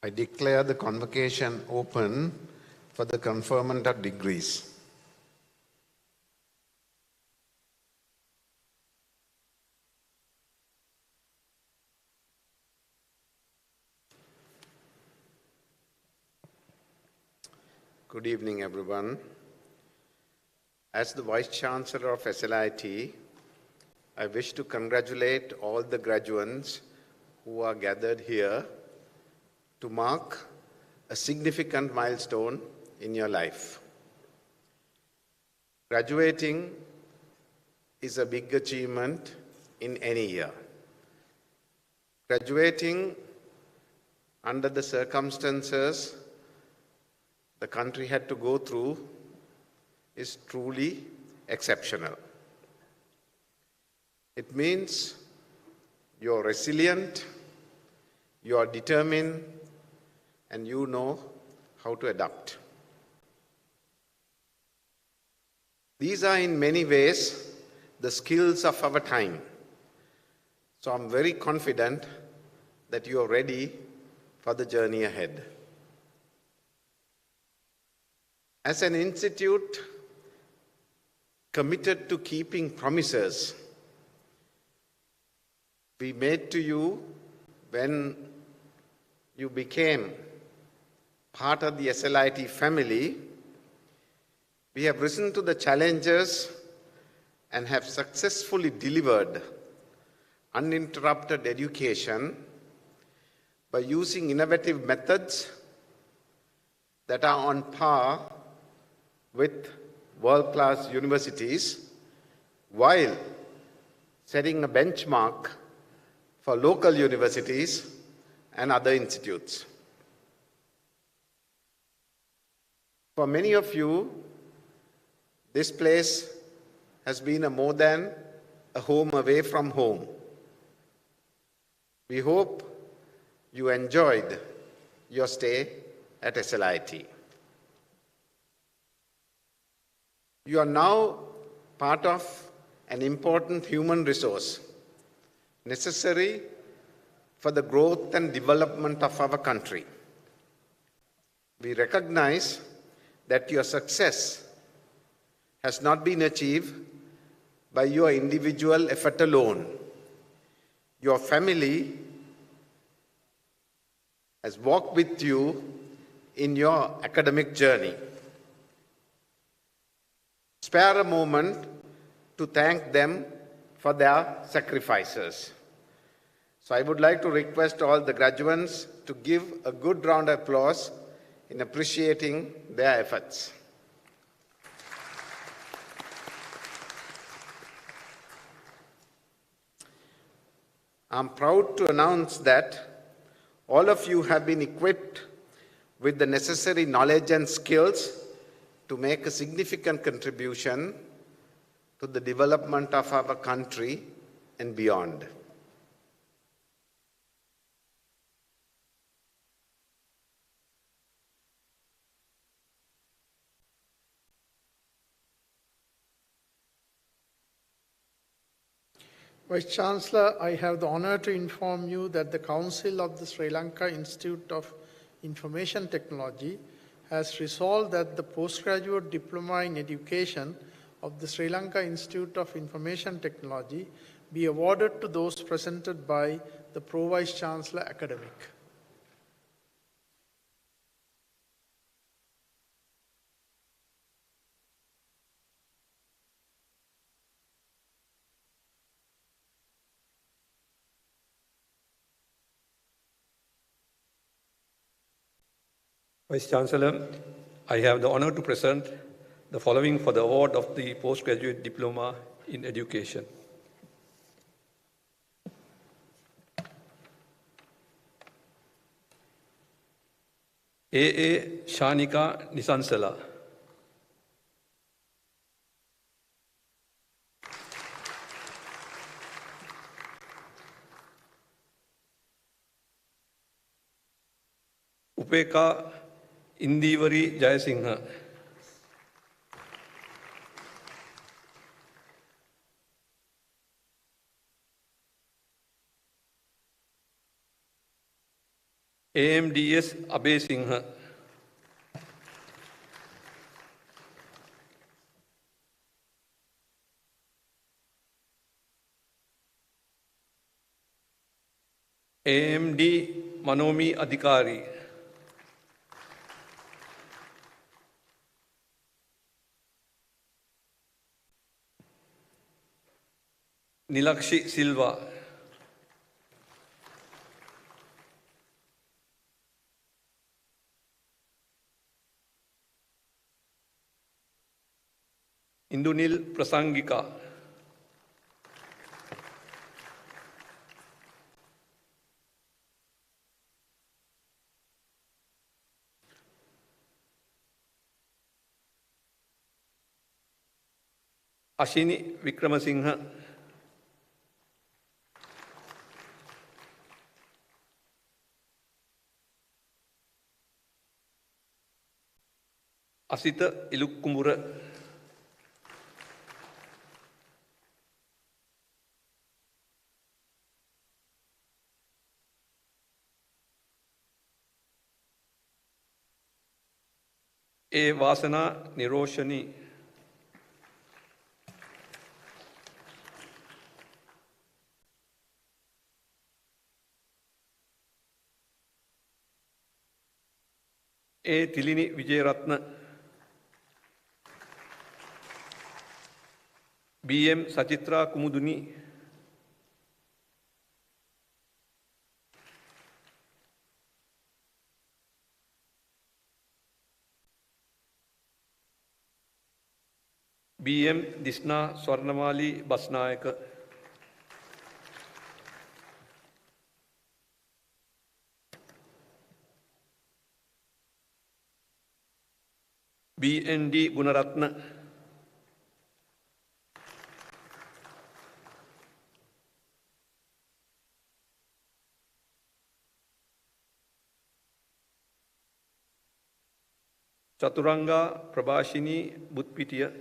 I declare the convocation open for the conferment of degrees. Good evening, everyone. As the Vice Chancellor of SLIIT, I wish to congratulate all the graduates who are gathered here to mark a significant milestone in your life. Graduating is a big achievement in any year. Graduating under the circumstances the country had to go through is truly exceptional. It means you're resilient, you're determined, and you know how to adapt. These are in many ways the skills of our time. So I'm very confident that you are ready for the journey ahead. As an institute committed to keeping promises we made to you when you became part of the SLIIT family, we have risen to the challenges and have successfully delivered uninterrupted education by using innovative methods that are on par with world-class universities, while setting a benchmark for local universities and other institutes. For many of you, this place has been more than a home away from home. We hope you enjoyed your stay at SLIIT. You are now part of an important human resource necessary for the growth and development of our country. We recognize that your success has not been achieved by your individual effort alone. Your family has walked with you in your academic journey. Spare a moment to thank them for their sacrifices. So I would like to request all the graduates to give a good round of applause in appreciating their efforts. I'm proud to announce that all of you have been equipped with the necessary knowledge and skills to make a significant contribution to the development of our country and beyond. Vice Chancellor, I have the honor to inform you that the Council of the Sri Lanka Institute of Information Technology has resolved that the postgraduate diploma in education of the Sri Lanka Institute of Information Technology be awarded to those presented by the Pro-Vice Chancellor Academic. Vice Chancellor, I have the honor to present the following for the award of the Postgraduate Diploma in Education. A. Shanika Nisansala. Upeka Indivari Jayasingha. AMDS Abesingha. AMD Manomi Adhikari. Nilakshi Silva. Indunil Prasangika. Ashini Vikramasingha. Asita Ilukkumura. A Vasana Niroshani. A Tilini Vijayaratna. BM Sachitra Kumuduni. BM Disna Swarnamali Basnayaka. BND Gunaratna. Chaturanga Prabhashini Butpitiya.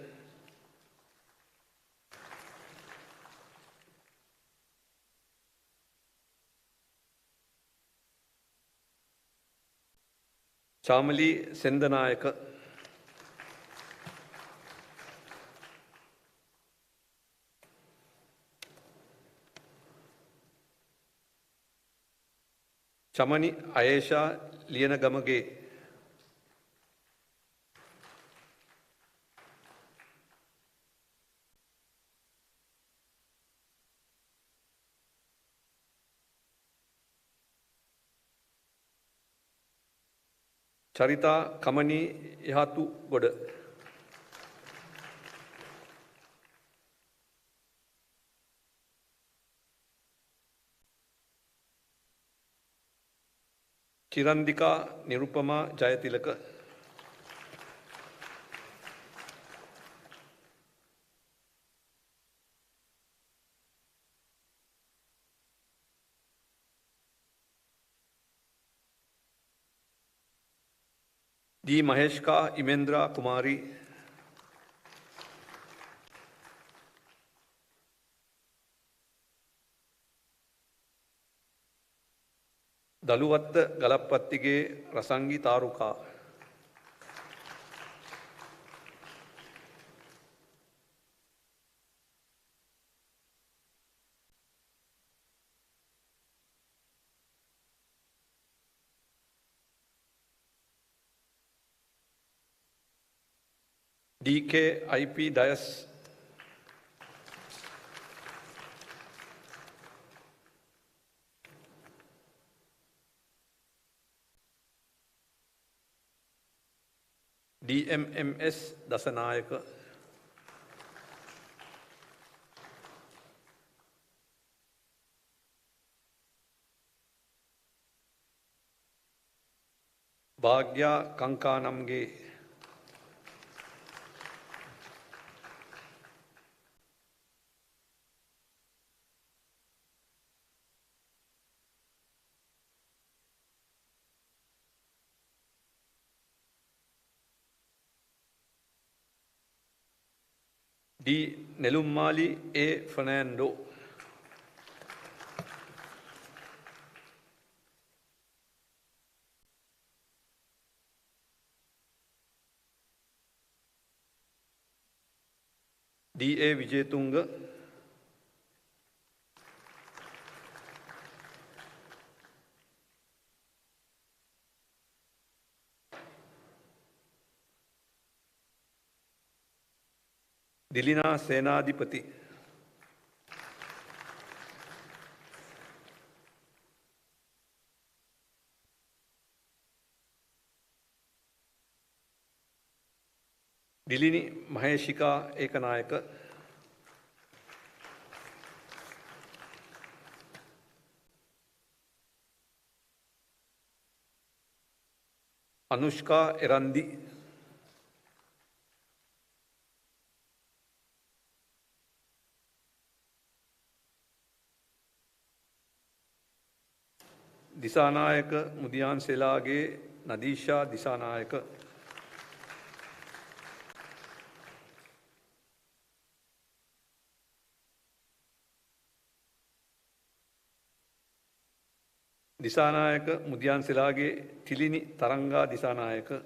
Chamali Sendanayaka. Chamani Ayesha Lianagamage. Charita Kamani Yahatu Goda. Chirandika Nirupama Jayatilaka. D. Maheshka Imendra Kumari. Daluwatta Galapattige Rasangi Taruka. DK IP Dias. DMMS Dasanayaka. Bhagya Kankanamge. D. Nelummali A. Fernando. D.A. Wijetunga, Dilina Senadipati, Dilini Maheshika Ekanayaka, Anushka Erandi, Disanayaka Mudiyan Selage Nadisha Disanayaka, Disanayaka Mudiyan Selage Tilini Taranga Disanayaka,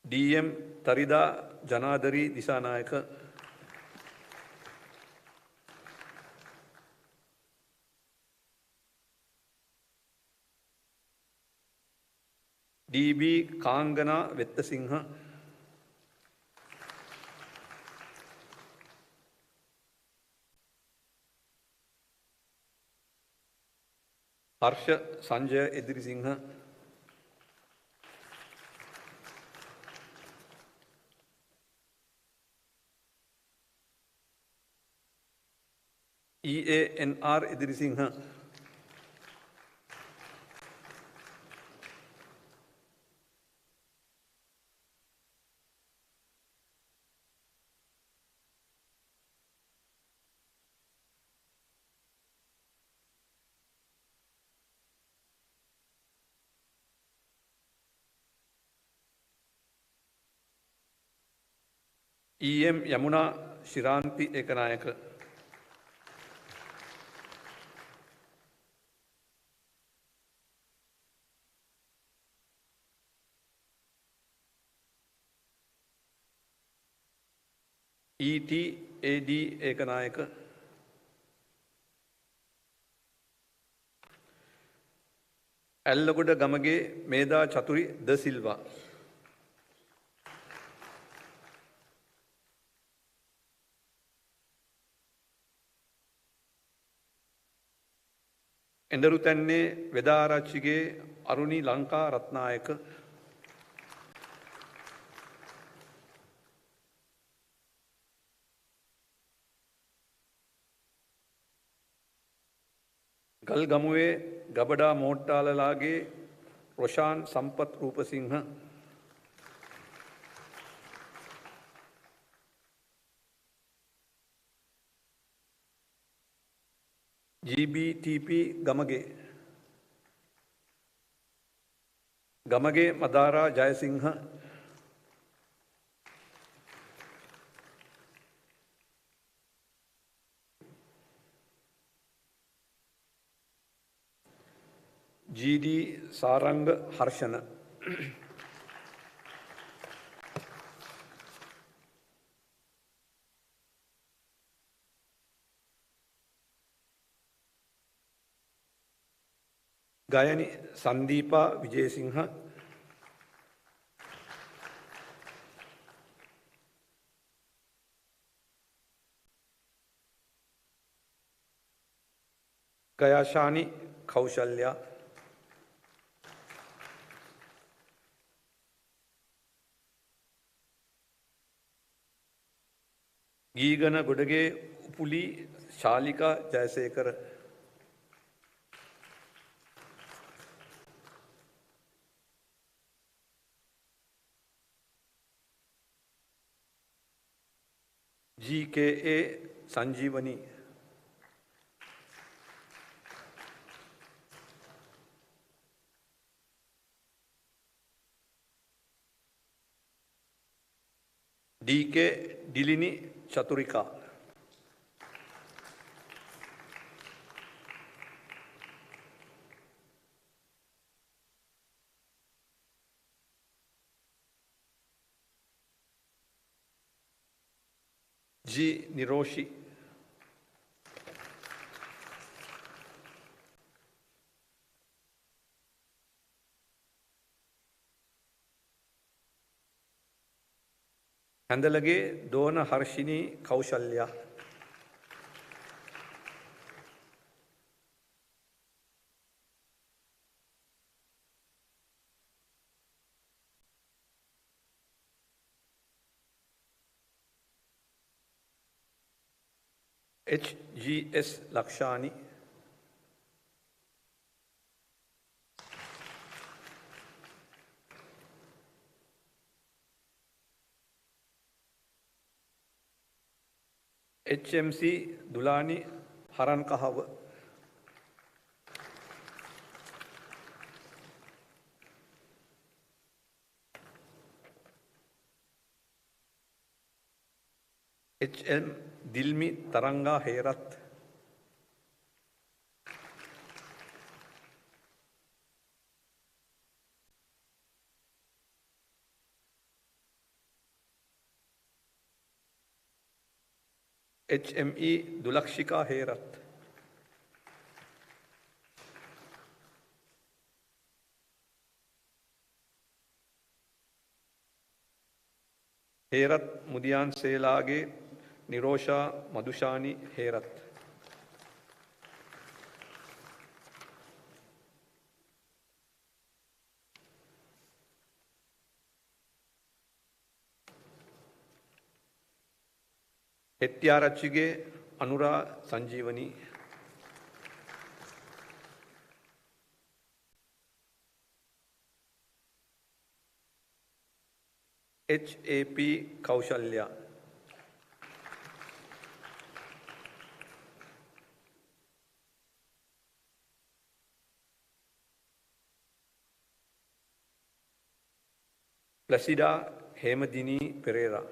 D.M. Tarida Janadari Disanayaka, D.B. Kangana Vettasingha, Harsha Sanjay Edirisingha, EANR Edirisingha, E.M. Yamuna Shiranti Ekanayaka, E.T. A.D. Ekanayaka, Allagoda Gamage Meda Chaturi De Silva, Endarutanne Vedarachige Aruni Lanka Ratnayaka, Galgamue Gabada Motalalage Roshan Sampat Rupasingha, GBTP Gamage, Gamage Madara Jayasingha, GD Sarang Harshana, Gayani Sandeepa Vijayasingha, Gayashani Kaushalya, Gigana Godage Upuli Shalika Jayasekar, GKA Sanjeevani, DK Dilini Chaturika, G. Niroshi. Handalage Dona Harshini Kaushalya. H. G. S. Lakshani. HMC Dulani Haran Kahav. HM Dilmi Taranga Herat. HME Dulakshika Herat. Herat Mudian Selage Nirosha Madhushani Herat. Hettiarachige Anura Sanjeevani. HAP Kaushalya. Placida Hemadini Pereira.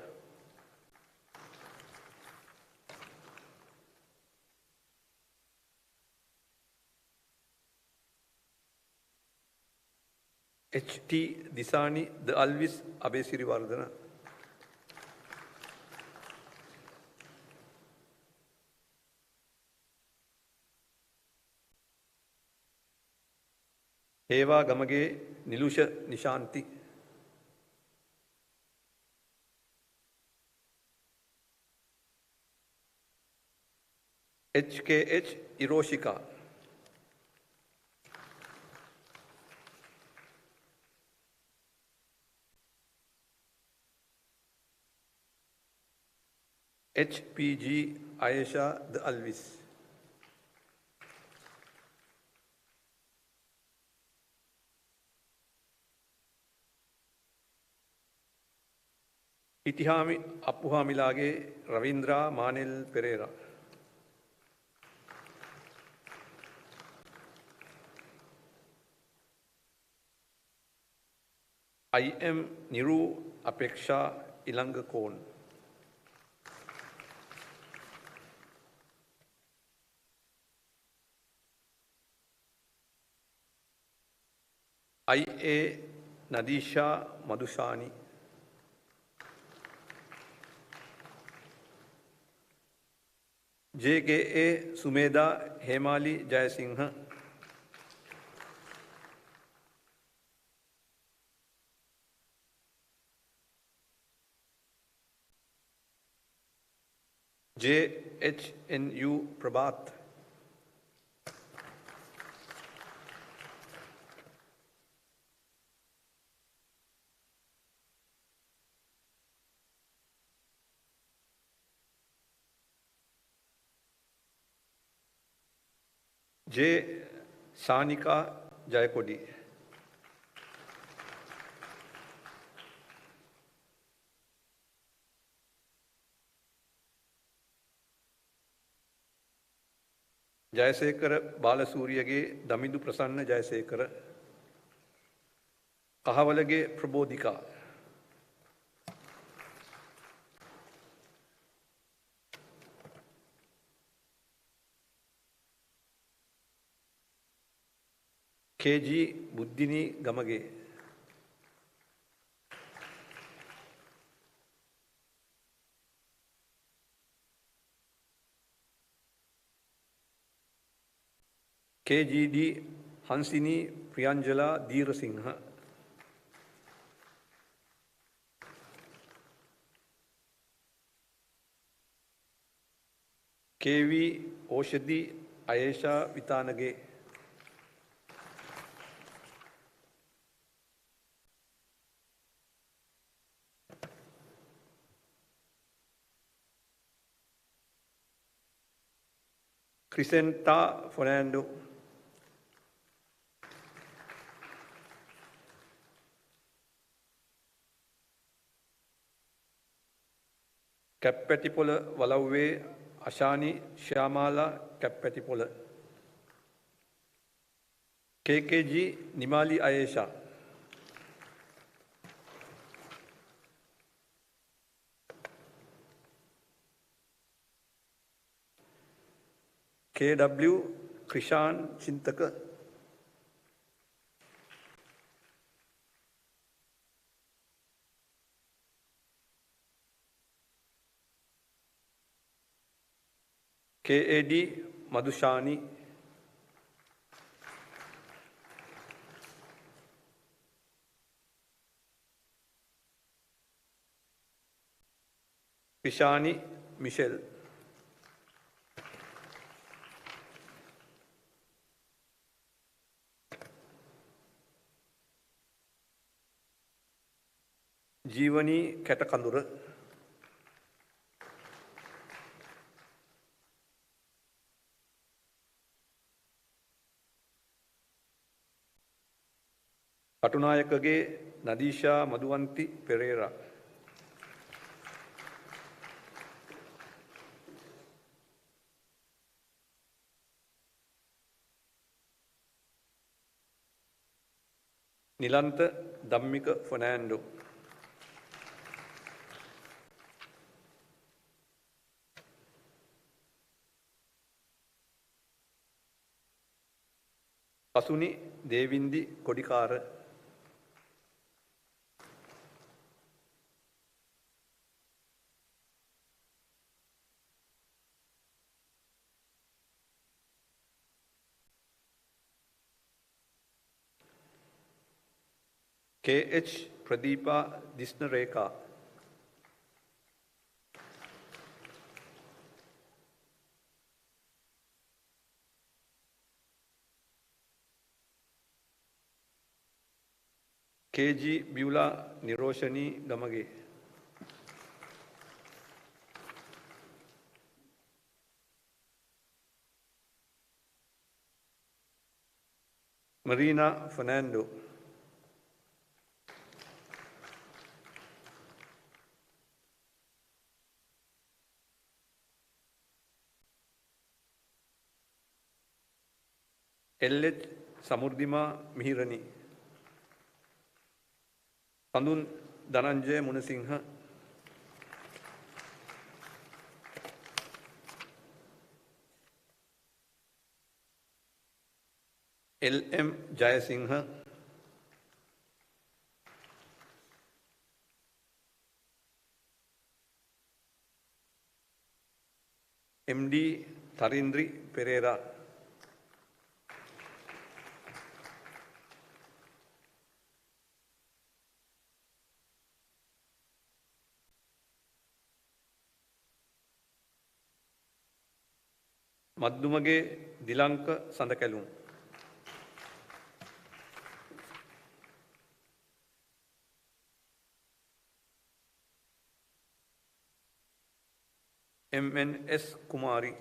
HT Disani The Alvis Abesirivardhana. Heva Gamage Nilusha Nishanti. HKH Hiroshika. HPG Ayesha The Alvis. Itihami Apuhamilage Ravindra Manil Pereira. IM Niru Apeksha Ilanga Kon. IA Nadisha Madhushani. JKA Sumeda Hemali Jayasingha. JHNU Prabhat. J. Sanika Jayakodi. Jayasekara Balasuryage Damidu Prasanna Jayasekara. Kahavalage Prabodhika. KG Buddhini Gamage. KGD Hansini Priyanjala Deerasingha. KV Oshadi Ayesha Vitanage. Crisenta Fernando. Kappatipola Valave Ashani Shyamala Kappatipola. KKG Nimali Ayesha. KW Krishan Chintaka. KAD Madhushani. Krishani Michelle. Jeevani Katakandura. Katunayakage Nadisha Madhuvanti Pereira. Nilantha Dhammika Fernando. Kasuni Devindi Kodikara. KH Pradeepa Disnareka. KG Beulah Niroshani Damage. Marina Fernando. LH Samurdima Mihirani. Kandun Dhananjay Munasingha. LM Jayasingha. MD Tarindri Pereira. Maddumage Dilanka Sandakalum. MNS Kumari.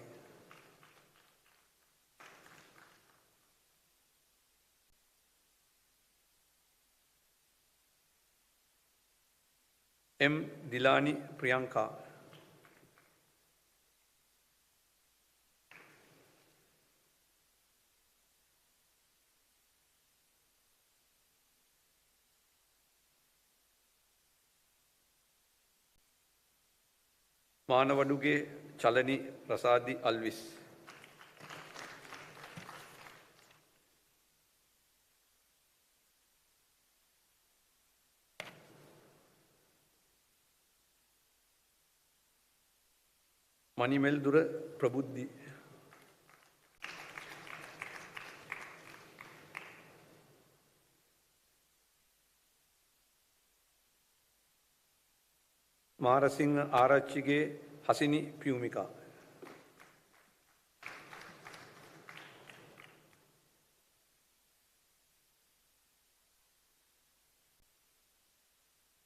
M. Dilani Priyanka. Manavaduge Chalani Rasadi Alvis. Manimeldura Prabuddhi. Marasinghe Arachchige Hasini පියුමිකා.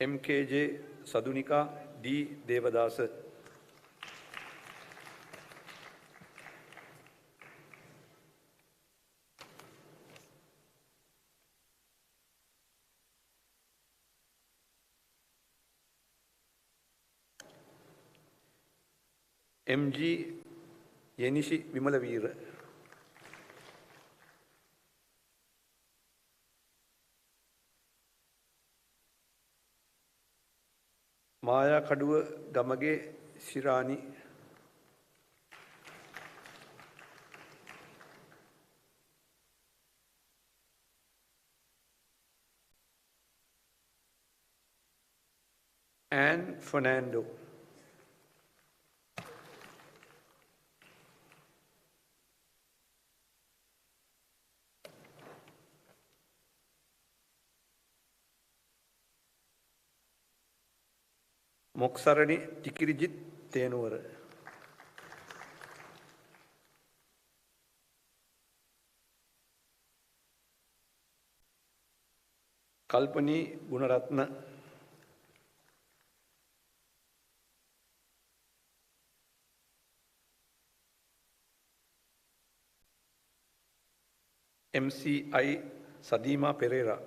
MKJ Sadunika D. Devadasa. MG Yenishi Vimalaveera. Maya Kaduwa Gamage Shirani. Anne Fernando. Moksarani Tikirijit Tenuwara. Kalpani Gunaratna. MCI Sadima Pereira.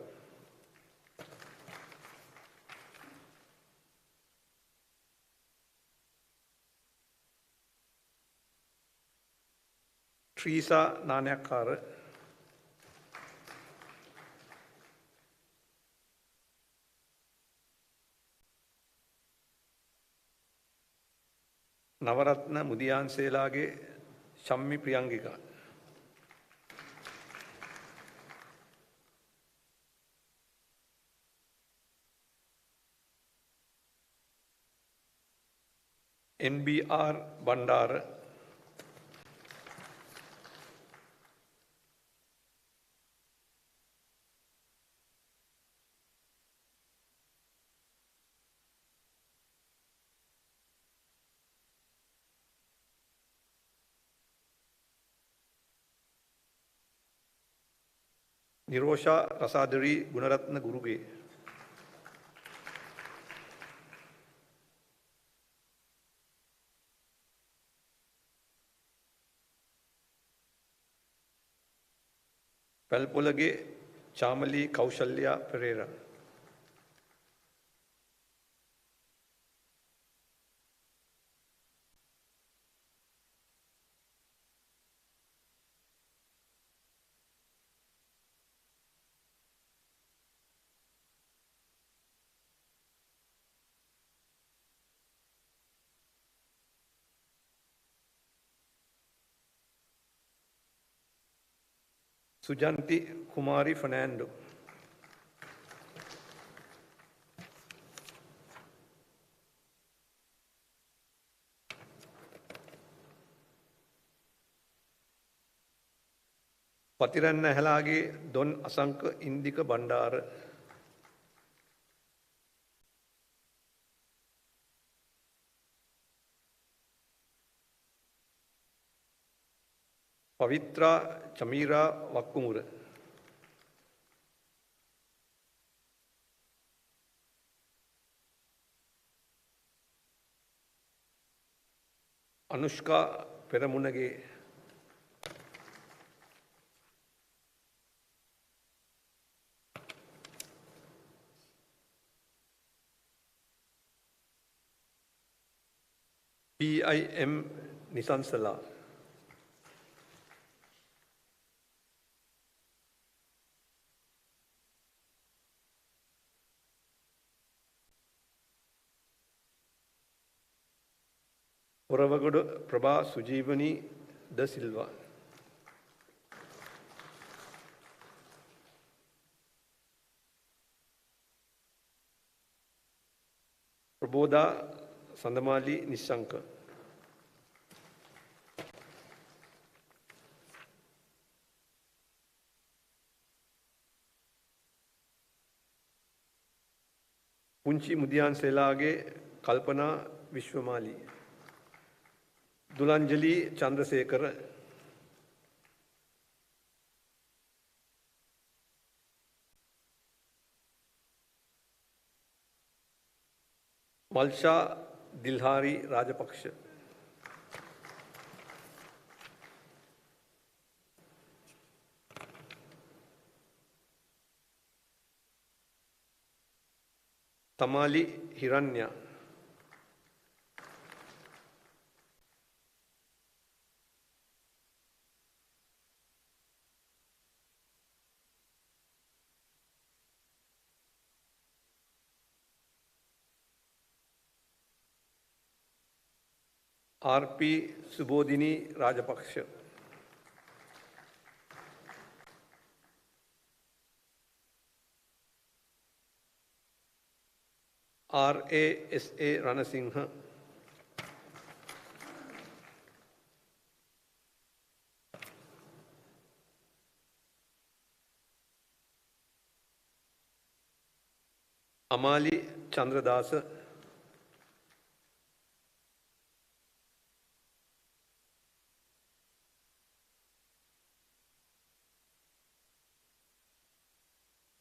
Teresa Nanyakara. Navaratna Mudiyan Selage Shammi Priyangika. NBR Bandara. Nirosha Rasadari Gunaratna Guruge. Palpolage Chamali Kaushalya Pereira. Sujanti Kumari Fernando. Patiranna Helage Don Asanka Indika Bandara. Pavitra Chamira Vakkumura. Anushka Peramunage. PIM Nisansala. Uravagodu Prabha Sujivani Da Silva. Prabodha Sandamali Nishanka. Punchi Mudiyan Selage Kalpana Vishwamali, Dulanjali Chandrasekhara, Malsha Dilhari Rajapaksha, Tamali Hiranya, RP Subodhini Rajapaksha, RASA Ranasingha, Amali Chandradasa,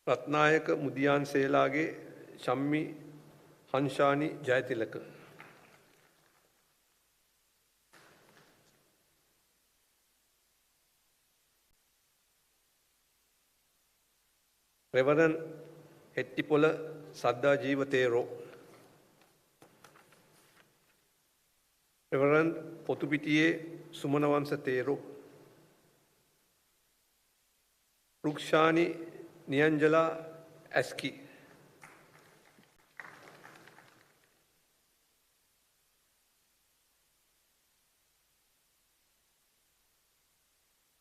Ratnayaka Mudiyan Selage, Shammi Hanshani Jayatilaka, Reverend Hettipola Sadda Jeevatero, Reverend Potupitiye Sumanavansa Tero, Rukshani Nianjala Aski,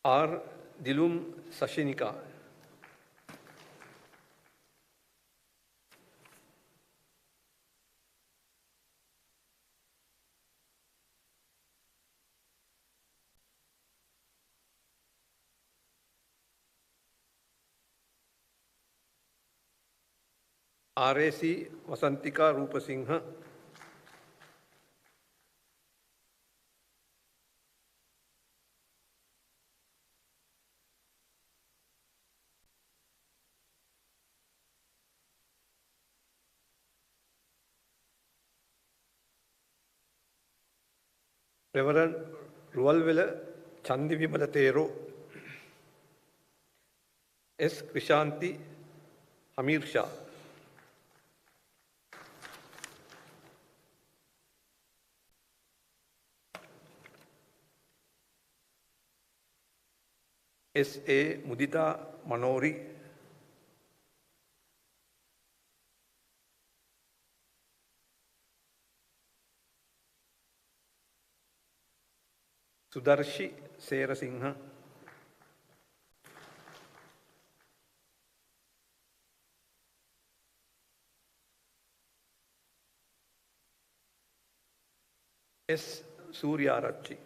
R. Dilum Sashinika, RAC Vasantika Rupasingha, Reverend Rualvela Chandi Vimala Tero, S. Krishanti Hamir Shah, S. A. Mudita Manori, Sudarshi Serasingha, S. Suryarachi,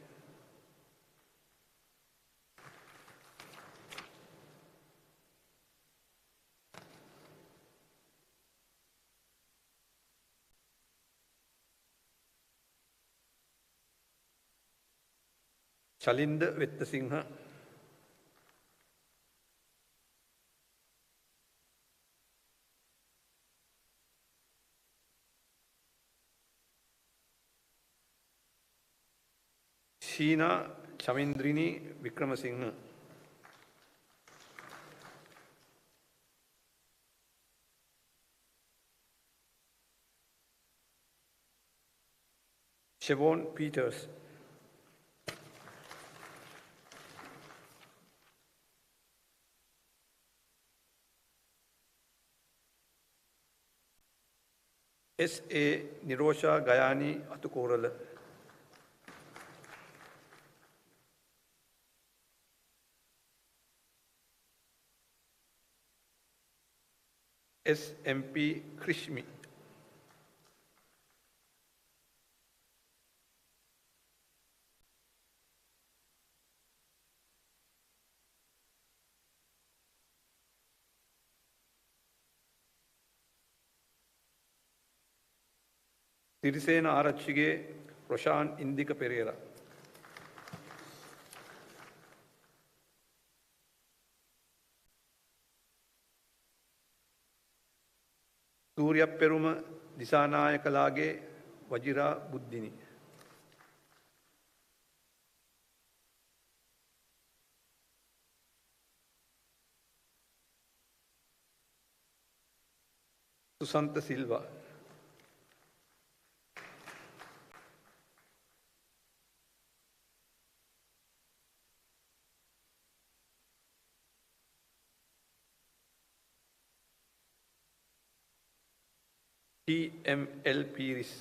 Shalinda Vettasingha, Sheena Chamindrini Vikramasingha, Siobhan Peters, S. A. Nirosha Gayani Atukorala, S. M. P. Krishmi, තිරිසේන Arachchige Roshan Indika Perera. සූර්යප්පෙරුම දිසානායකලාගේ Vajira බුද්ධිනි. Susantha Silva. TML Piris.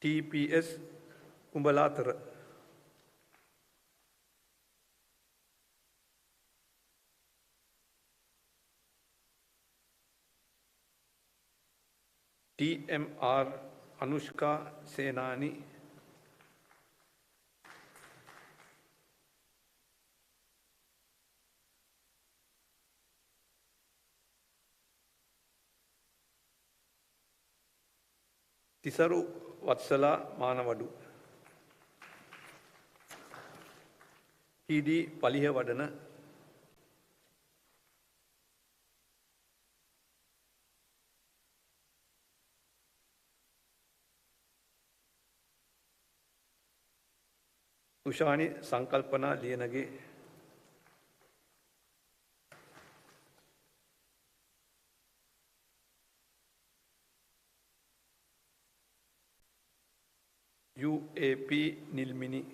TPS Kumbalathara. TMR Anushka Senani. Tisaru Vatsala Manavadu. TD Paliha Vadana. Tushani Sankalpana Liyanage. UAP Nilmini.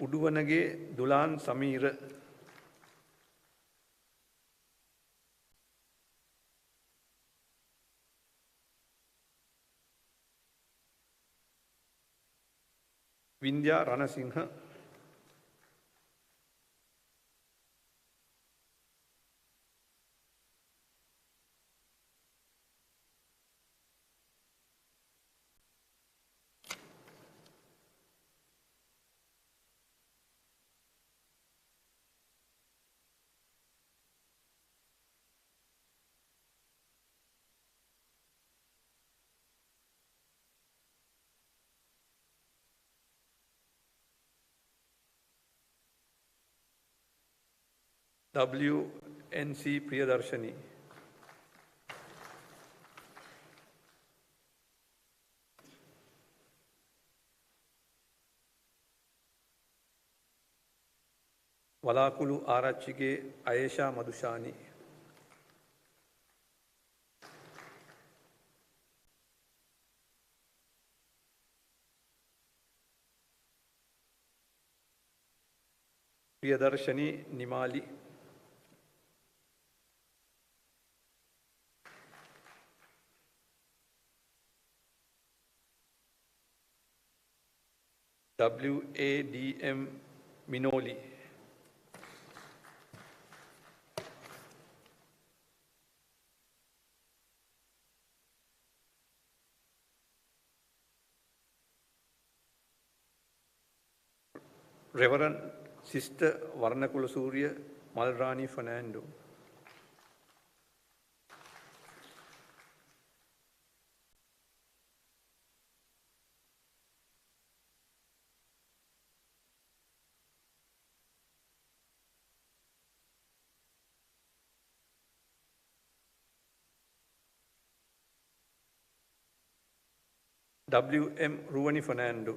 Uduvanage Dulan Samira. Vindhya Ranasingha. WNC Priyadarshani. Valakulu Arachige Ayesha Madushani. Priyadarshani Nimali. WADM Minoli. Reverend Sister Varnakula Surya Malrani Fernando. WM Ruwani Fernando.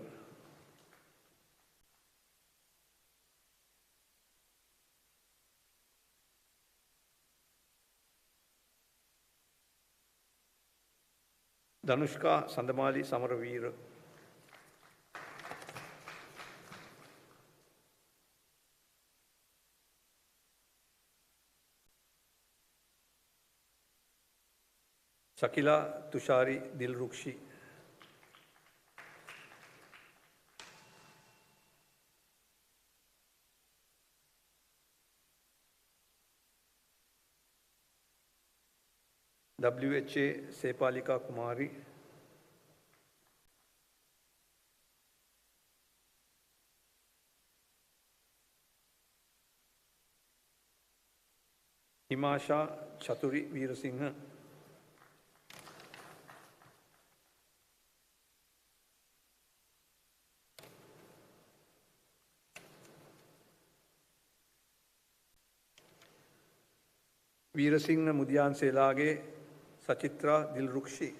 Danushka Sandamali Samaraveera. Shakila Tushari Dilrukshi. WHA Sepalika Kumari, Himasha Chaturi Veerasinghe, Veerasinghe Mudiyan Selage Sachitra Dilrukshi,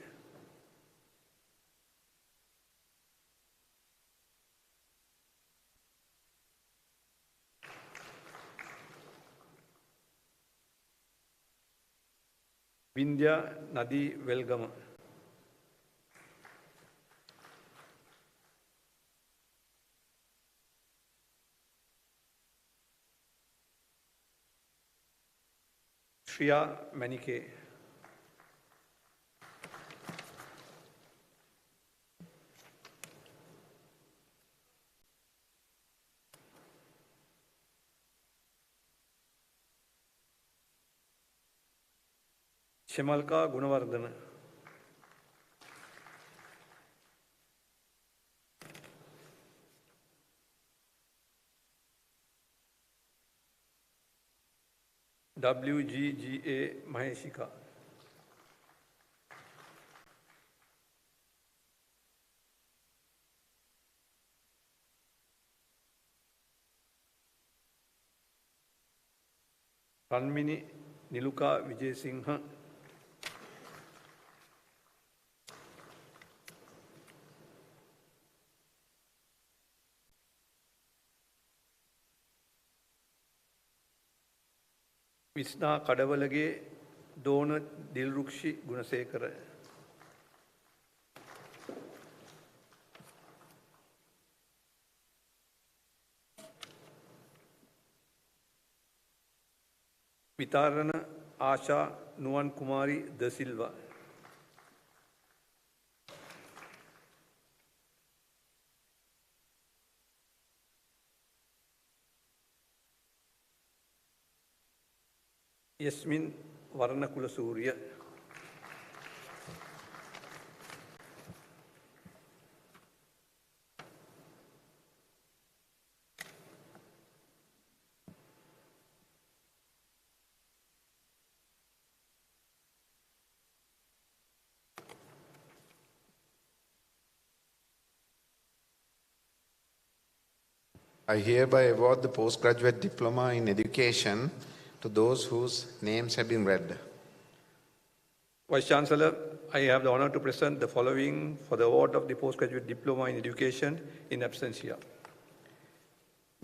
Vindhya Nadi Welgama, Shriya Manike, Shemalka Gunawardana, WGGA Maheshika, Ranmini Niluka Vijayasinghe, Visna Kadawalage Dona Dilrukshi Gunasekara, Vitarana Asha Nuwan Kumari Da Silva, Yasmin Varanakula Surya, I hereby award the postgraduate diploma in education to those whose names have been read. Vice Chancellor, I have the honor to present the following for the award of the postgraduate diploma in education in absentia.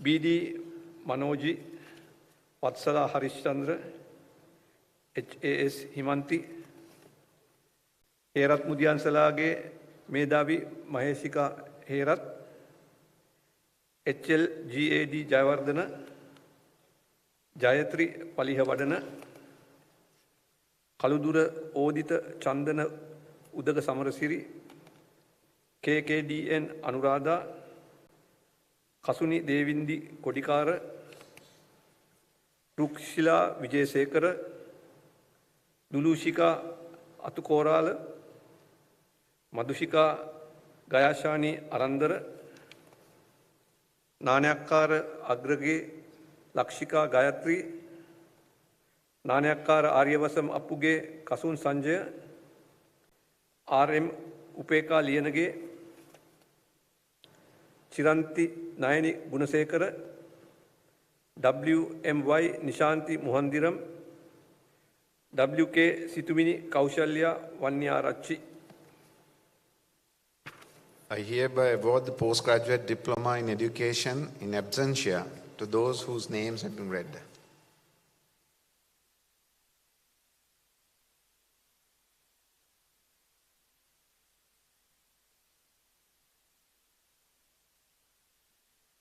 BD Manoji, Vatsala Harishchandra, HAS Himanti, Herat Mudiyan Salage, Medavi Maheshika Herat, HLGAD Jayawardana, Jayatri Palihavadana, Kaludura Odita Chandana Udaga Samarasiri, KKDN Anuradha, Kasuni Devindi Kodikara, Rukshila Vijayasekara, Dulushika Atukorala, Madhushika Gayashani Arandara, Nanayakkara Agrage Lakshika Gayatri, Nanayakkara Aryavasam Appuge Kasun Sanjaya, RM Upeka Liyanage, Chiranti Nayani Gunasekara, WMY Nishanti Muhandiram, WK Situmini Kaushalya Vanyarachi. I hereby award the postgraduate diploma in education in absentia to those whose names have been read.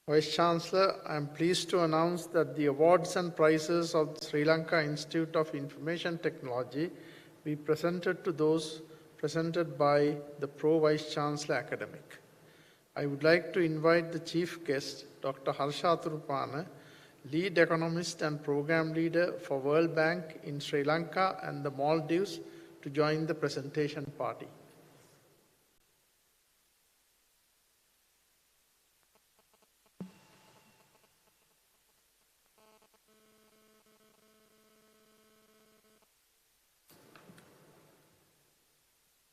Vice Chancellor, I am pleased to announce that the awards and prizes of the Sri Lanka Institute of Information Technology be presented to those presented by the Pro Vice Chancellor Academic. I would like to invite the Chief Guest, Dr. Harsha Thurupana, Lead Economist and Program Leader for World Bank in Sri Lanka and the Maldives, to join the presentation party.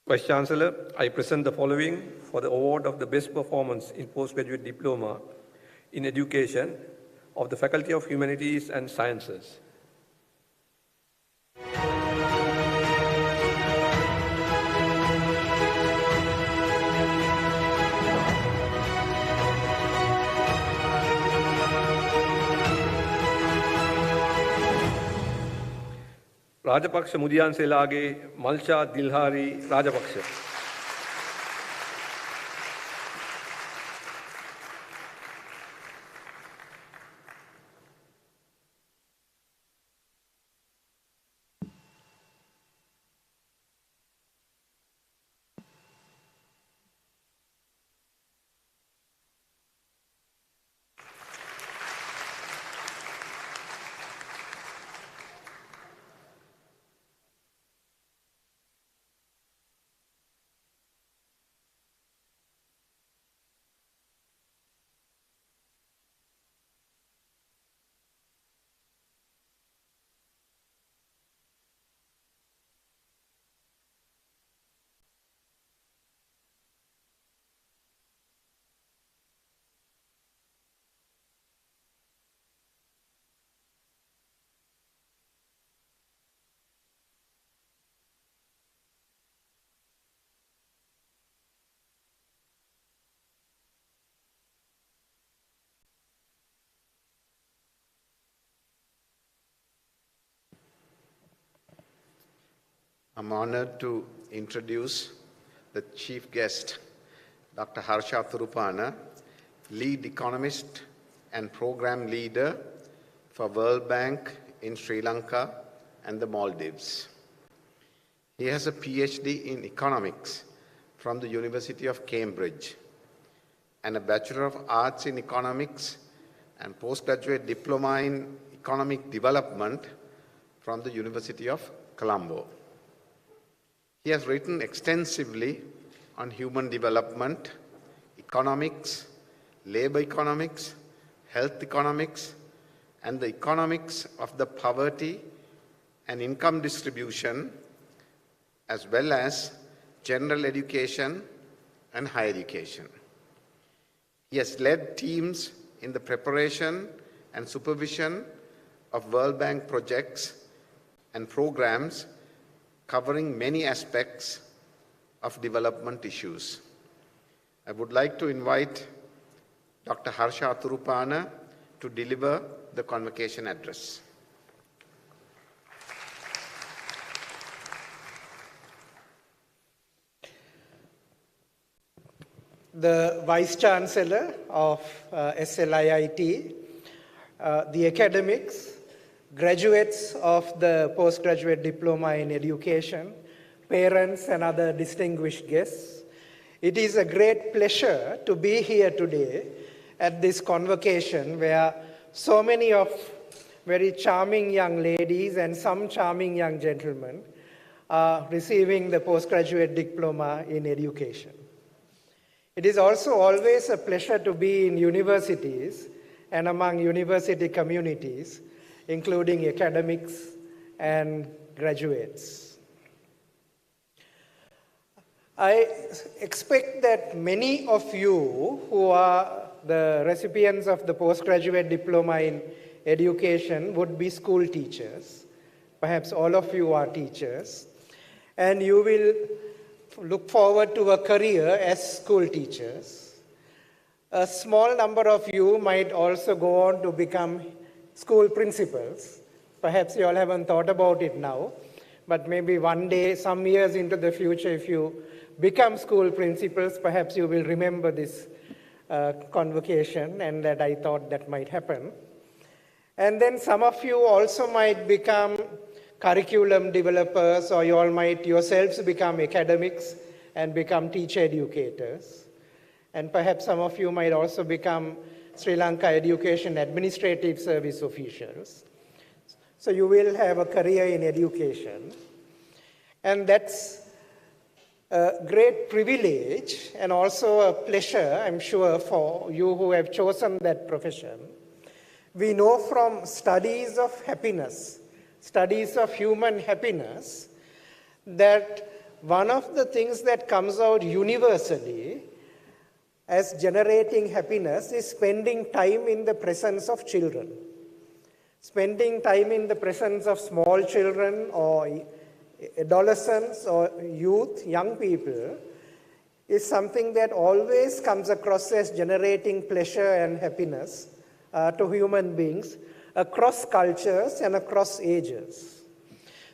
Vice Chancellor, I present the following for the award of the best performance in postgraduate diploma in education of the Faculty of Humanities and Sciences. Rajapaksa Mudiyanselage Malcha Dilhari Rajapaksa. I'm honored to introduce the chief guest, Dr. Harsha Thurupana, lead economist and program leader for World Bank in Sri Lanka and the Maldives. He has a PhD in economics from the University of Cambridge and a Bachelor of Arts in Economics and postgraduate diploma in economic development from the University of Colombo. He has written extensively on human development, economics, labor economics, health economics, and the economics of the poverty and income distribution, as well as general education and higher education. He has led teams in the preparation and supervision of World Bank projects and programs covering many aspects of development issues. I would like to invite Dr. Harsha Thurupana to deliver the convocation address. The Vice Chancellor of SLIIT, the academics, graduates of the postgraduate diploma in education, parents and other distinguished guests, it is a great pleasure to be here today at this convocation where so many of very charming young ladies and some charming young gentlemen are receiving the postgraduate diploma in education. It is also always a pleasure to be in universities and among university communities, including academics and graduates. I expect that many of you who are the recipients of the postgraduate diploma in education would be school teachers. Perhaps all of you are teachers. And you will look forward to a career as school teachers. A small number of you might also go on to become school principals. Perhaps you all haven't thought about it now, but maybe one day, some years into the future, if you become school principals, perhaps you will remember this convocation and that I thought that might happen. And then some of you also might become curriculum developers, or you all might yourselves become academics and become teacher educators. And perhaps some of you might also become Sri Lanka Education Administrative Service officials. So you will have a career in education. And that's a great privilege and also a pleasure, I'm sure, for you who have chosen that profession. We know from studies of happiness, studies of human happiness, that one of the things that comes out universally as generating happiness is spending time in the presence of children. Spending time in the presence of small children or adolescents or youth, young people, is something that always comes across as generating pleasure and happiness to human beings across cultures and across ages.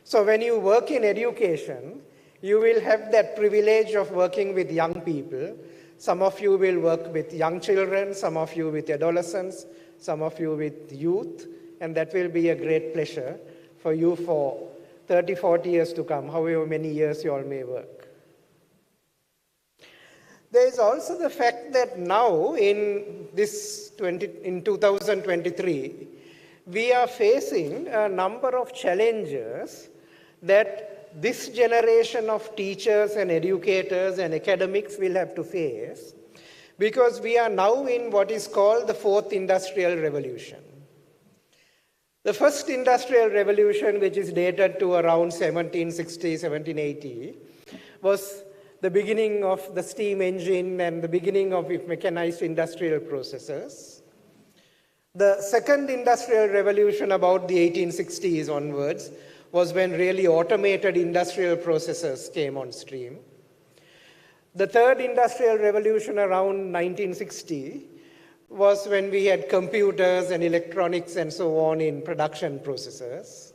So when you work in education, you will have that privilege of working with young people. Some of you will work with young children, some of you with adolescents, some of you with youth, and that will be a great pleasure for you for 30, 40 years to come, however many years you all may work. There is also the fact that now in 2023, we are facing a number of challenges that this generation of teachers and educators and academics will have to face, because we are now in what is called the fourth industrial revolution. The first industrial revolution, which is dated to around 1760, 1780, was the beginning of the steam engine and the beginning of mechanized industrial processes. The second industrial revolution, about the 1860s onwards, was when really automated industrial processes came on stream. The third industrial revolution, around 1960, was when we had computers and electronics and so on in production processes.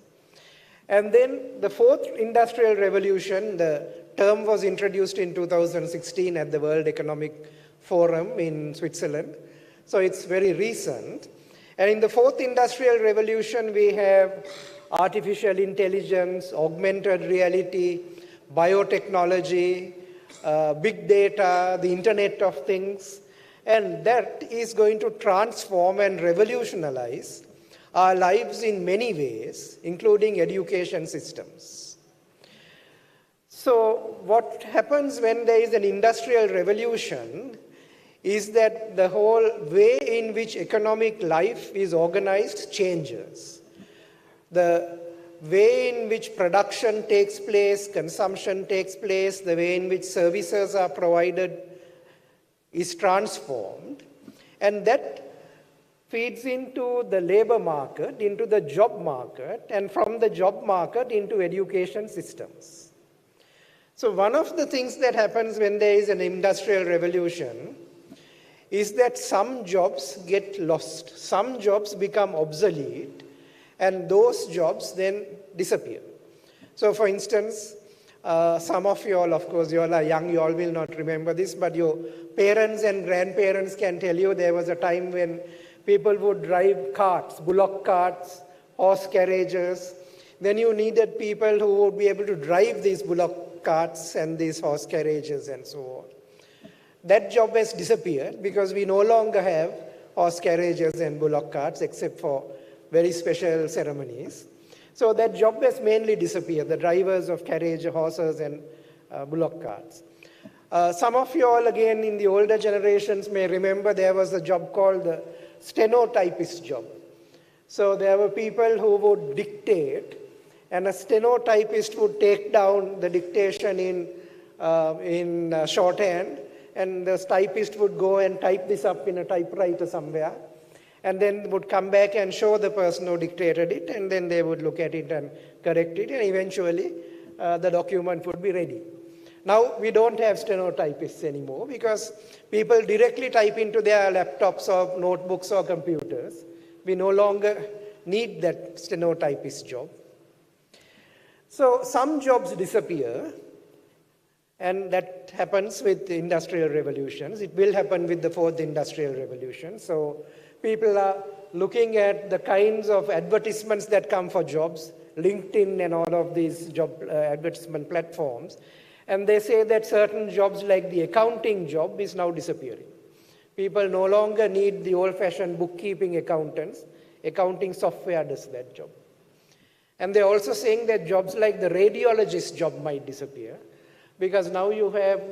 And then the fourth industrial revolution, the term was introduced in 2016 at the World Economic Forum in Switzerland. So it's very recent. And in the fourth industrial revolution, we have artificial intelligence, augmented reality, biotechnology, big data, the Internet of Things, and that is going to transform and revolutionize our lives in many ways, including education systems. So what happens when there is an industrial revolution is that the whole way in which economic life is organized changes. The way in which production takes place, consumption takes place, the way in which services are provided is transformed, and that feeds into the labor market, into the job market, and from the job market into education systems. So one of the things that happens when there is an industrial revolution is that some jobs get lost, some jobs become obsolete, and those jobs then disappear. So for instance, some of you all, of course, you all are young, you all will not remember this, but your parents and grandparents can tell you there was a time when people would drive carts, bullock carts, horse carriages. Then you needed people who would be able to drive these bullock carts and these horse carriages and so on. That job has disappeared because we no longer have horse carriages and bullock carts except for very special ceremonies. So that job has mainly disappeared, the drivers of carriage horses and bullock carts. Some of you all, again, in the older generations may remember there was a job called the stenotypist job. So there were people who would dictate, and a stenotypist would take down the dictation in shorthand, and the typist would go and type this up in a typewriter somewhere, and then would come back and show the person who dictated it, and then they would look at it and correct it, and eventually the document would be ready. Now we don't have stenotypists anymore because people directly type into their laptops or notebooks or computers. We no longer need that stenotypist job. So some jobs disappear, and that happens with the industrial revolutions. It will happen with the fourth industrial revolution. So people are looking at the kinds of advertisements that come for jobs, LinkedIn and all of these job advertisement platforms, and they say that certain jobs like the accounting job is now disappearing. People no longer need the old-fashioned bookkeeping accountants. Accounting software does that job. And they're also saying that jobs like the radiologist job might disappear, because now you have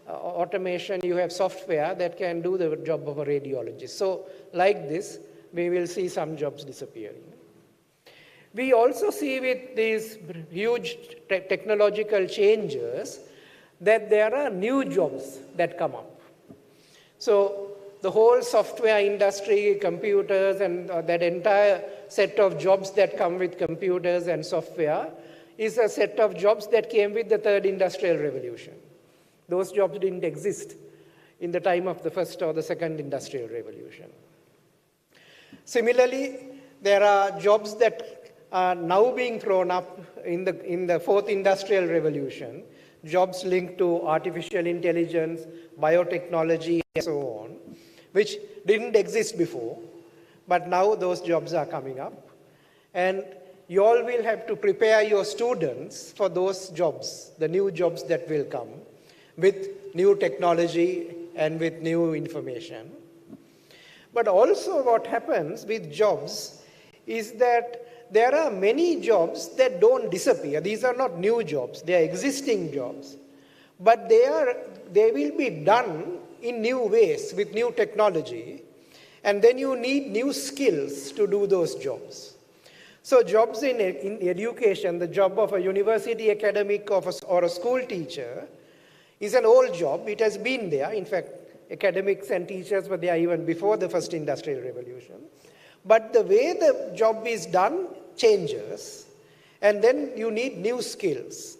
automation, you have software that can do the job of a radiologist. So like this, we will see some jobs disappearing. We also see with these huge technological changes that there are new jobs that come up. So the whole software industry, computers, and that entire set of jobs that come with computers and software is a set of jobs that came with the third industrial revolution. Those jobs didn't exist in the time of the first or the second industrial revolution. Similarly, there are jobs that are now being thrown up in the fourth industrial revolution, jobs linked to artificial intelligence, biotechnology, and so on, which didn't exist before, but now those jobs are coming up. And you all will have to prepare your students for those jobs, the new jobs that will come, with new technology and with new information. But also what happens with jobs is that there are many jobs that don't disappear. These are not new jobs, they are existing jobs. But they will be done in new ways with new technology, and then you need new skills to do those jobs. So jobs in education, the job of a university academic or a school teacher is an old job. It has been there. In fact, academics and teachers were there even before the first industrial revolution. But the way the job is done changes, and then you need new skills.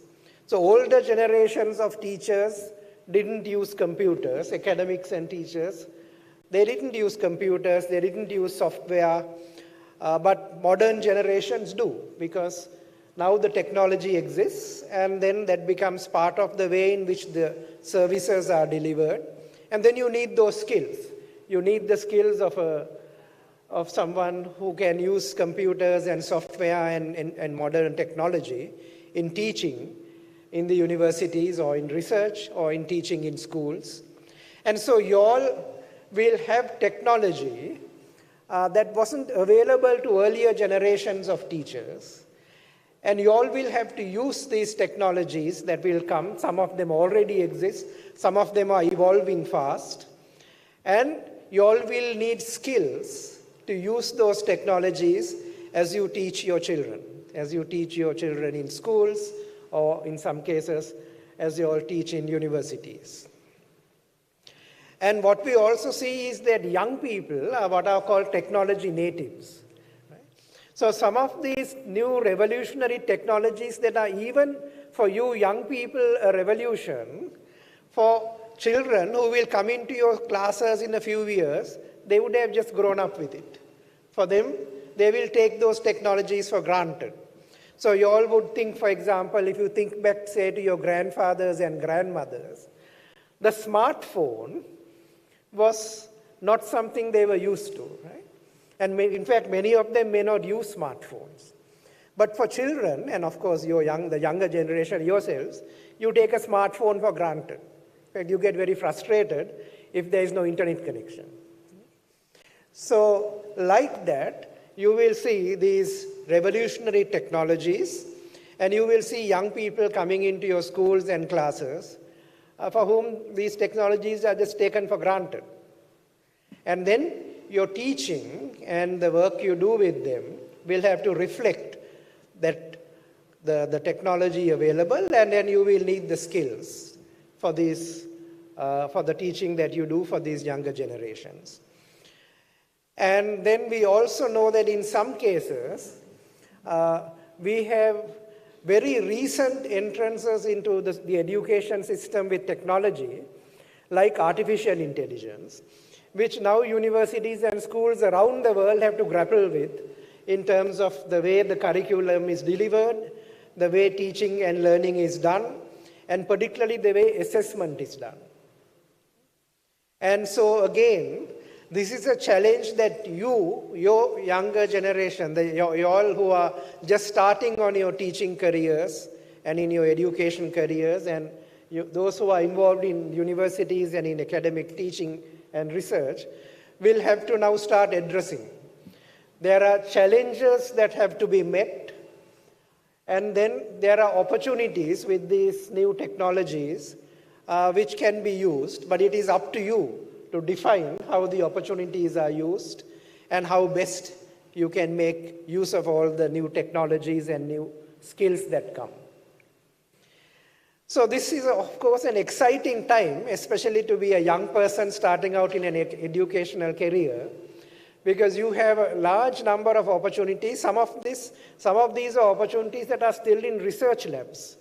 So older generations of teachers didn't use computers, academics and teachers. They didn't use computers, they didn't use software, but modern generations do, because now the technology exists, and then that becomes part of the way in which the services are delivered. And then you need those skills. You need the skills of someone who can use computers and software and modern technology in teaching in the universities or in research or in teaching in schools. And so you all will have technology that wasn't available to earlier generations of teachers. And you all will have to use these technologies that will come. Some of them already exist. Some of them are evolving fast. And you all will need skills to use those technologies as you teach your children. As you teach your children in schools, or in some cases, as you all teach in universities. And what we also see is that young people are what are called technology natives. So some of these new revolutionary technologies that are even for you young people a revolution, for children who will come into your classes in a few years, they would have just grown up with it. For them, they will take those technologies for granted. So you all would think, for example, if you think back, say, to your grandfathers and grandmothers, the smartphone was not something they were used to, right? And in fact, many of them may not use smartphones. But for children, and of course the younger generation yourselves, you take a smartphone for granted. In fact, you get very frustrated if there is no internet connection. So like that, you will see these revolutionary technologies, and you will see young people coming into your schools and classes for whom these technologies are just taken for granted. And then your teaching and the work you do with them will have to reflect that the technology available, and then you will need the skills for the teaching that you do for these younger generations. And then we also know that in some cases, we have very recent entrances into the education system with technology, like artificial intelligence, which now universities and schools around the world have to grapple with in terms of the way the curriculum is delivered, the way teaching and learning is done, and particularly the way assessment is done. And so again, this is a challenge that your younger generation, you all who are just starting on your teaching careers and in your education careers, and those who are involved in universities and in academic teaching and research, will have to now start addressing. There are challenges that have to be met, And then there are opportunities with these new technologies which can be used, but it is up to you to define how the opportunities are used and how best you can make use of all the new technologies and new skills that come. So this is, of course, an exciting time, especially to be a young person starting out in an educational career, because you have a large number of opportunities. Some of these are opportunities that are still in research labs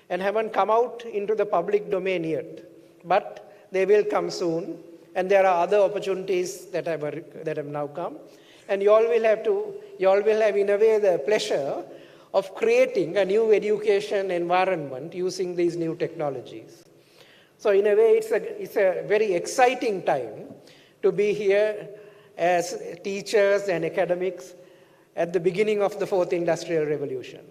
and haven't come out into the public domain yet, but they will come soon. And there are other opportunities that have now come. And you all will have in a way the pleasure of creating a new education environment using these new technologies. So in a way, it's a very exciting time to be here as teachers and academics at the beginning of the fourth industrial revolution.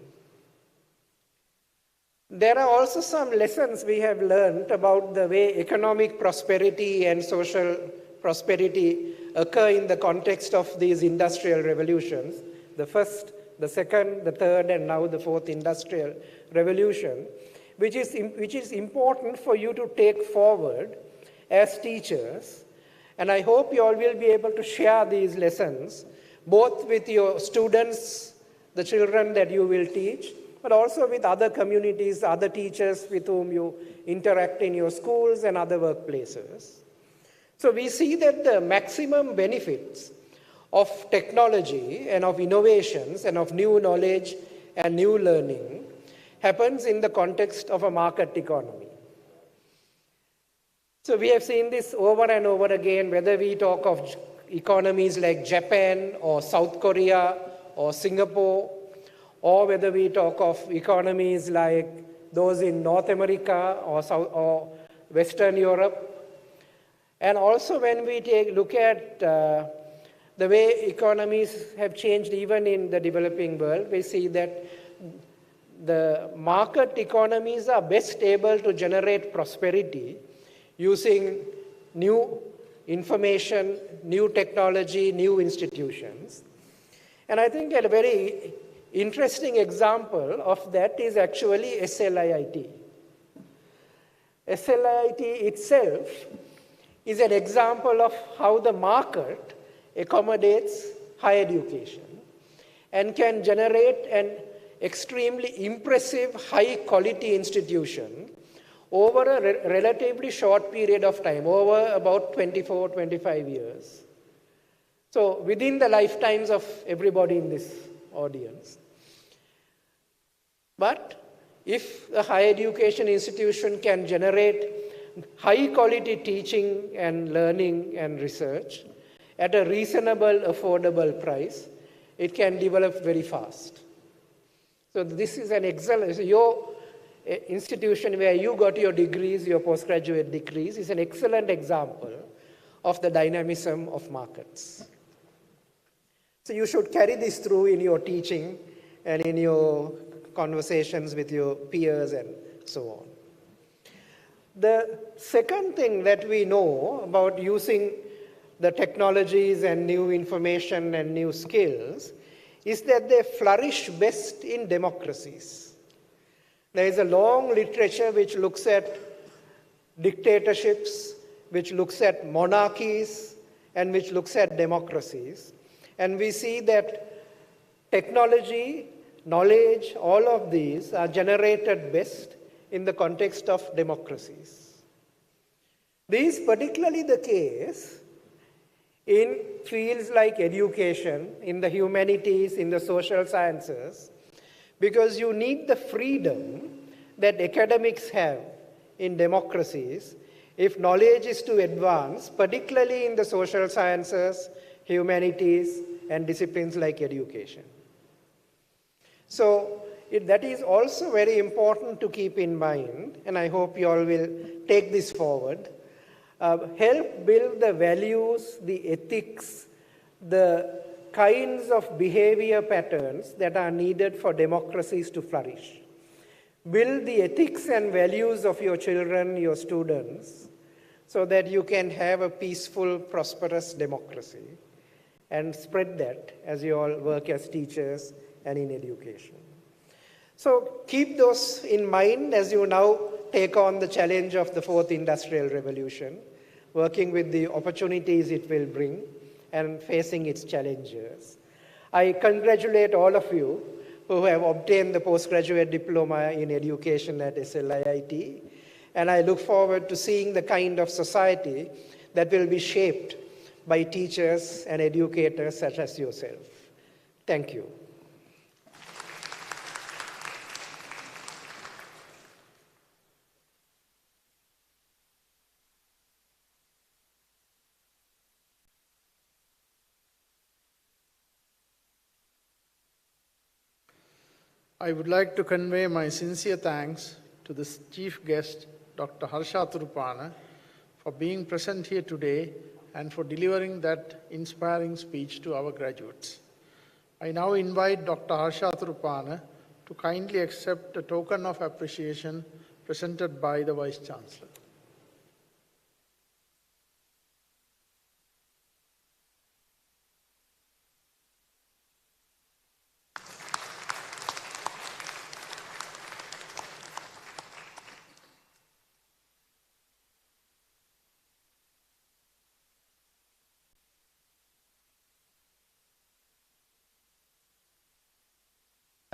There are also some lessons we have learned about the way economic prosperity and social prosperity occur in the context of these industrial revolutions, the first, the second, the third, and now the fourth industrial revolution, which is important for you to take forward as teachers. And I hope you all will be able to share these lessons, both with your students, the children that you will teach, but also with other communities, other teachers with whom you interact in your schools and other workplaces. So we see that the maximum benefits of technology and of innovations and of new knowledge and new learning happens in the context of a market economy. So we have seen this over and over again, whether we talk of economies like Japan or South Korea or Singapore, or whether we talk of economies like those in North America or Western Europe. And also when we look at the way economies have changed even in the developing world, we see that the market economies are best able to generate prosperity using new information, new technology, new institutions. And I think a very interesting example of that is actually SLIIT. SLIIT itself is an example of how the market accommodates higher education and can generate an extremely impressive high-quality institution over a relatively short period of time, over about 24, 25 years. So within the lifetimes of everybody in this audience. But if a higher education institution can generate high-quality teaching and learning and research at a reasonable, affordable price, it can develop very fast. So this is an excellent, your institution where you got your degrees, your postgraduate degrees, is an excellent example of the dynamism of markets. So you should carry this through in your teaching and in your conversations with your peers and so on. The second thing that we know about using the technologies and new information and new skills is that they flourish best in democracies. There is a long literature which looks at dictatorships, which looks at monarchies, and which looks at democracies. And we see that technology, knowledge, all of these are generated best in the context of democracies. This is particularly the case in fields like education, in the humanities, in the social sciences, because you need the freedom that academics have in democracies if knowledge is to advance, particularly in the social sciences, humanities, and disciplines like education. So that is also very important to keep in mind, and I hope you all will take this forward. Help build the values, the ethics, the kinds of behavior patterns that are needed for democracies to flourish. Build the ethics and values of your children, your students, so that you can have a peaceful, prosperous democracy, and spread that as you all work as teachers and in education. So keep those in mind as you now take on the challenge of the fourth industrial revolution, working with the opportunities it will bring and facing its challenges. I congratulate all of you who have obtained the postgraduate diploma in education at SLIIT, and I look forward to seeing the kind of society that will be shaped by teachers and educators such as yourself. Thank you. I would like to convey my sincere thanks to the chief guest, Dr. Harsha Thurupana, for being present here today and for delivering that inspiring speech to our graduates. I now invite Dr. Harsha Thurupana to kindly accept a token of appreciation presented by the Vice Chancellor.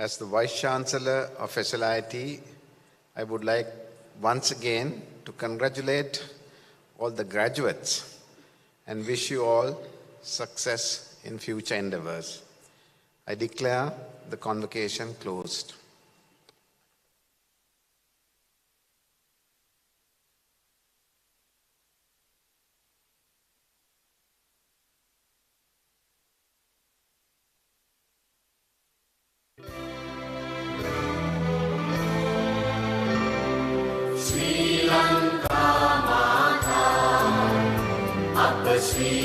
As the Vice Chancellor of SLIIT, I would like once again to congratulate all the graduates and wish you all success in future endeavors. I declare the convocation closed. SLIIT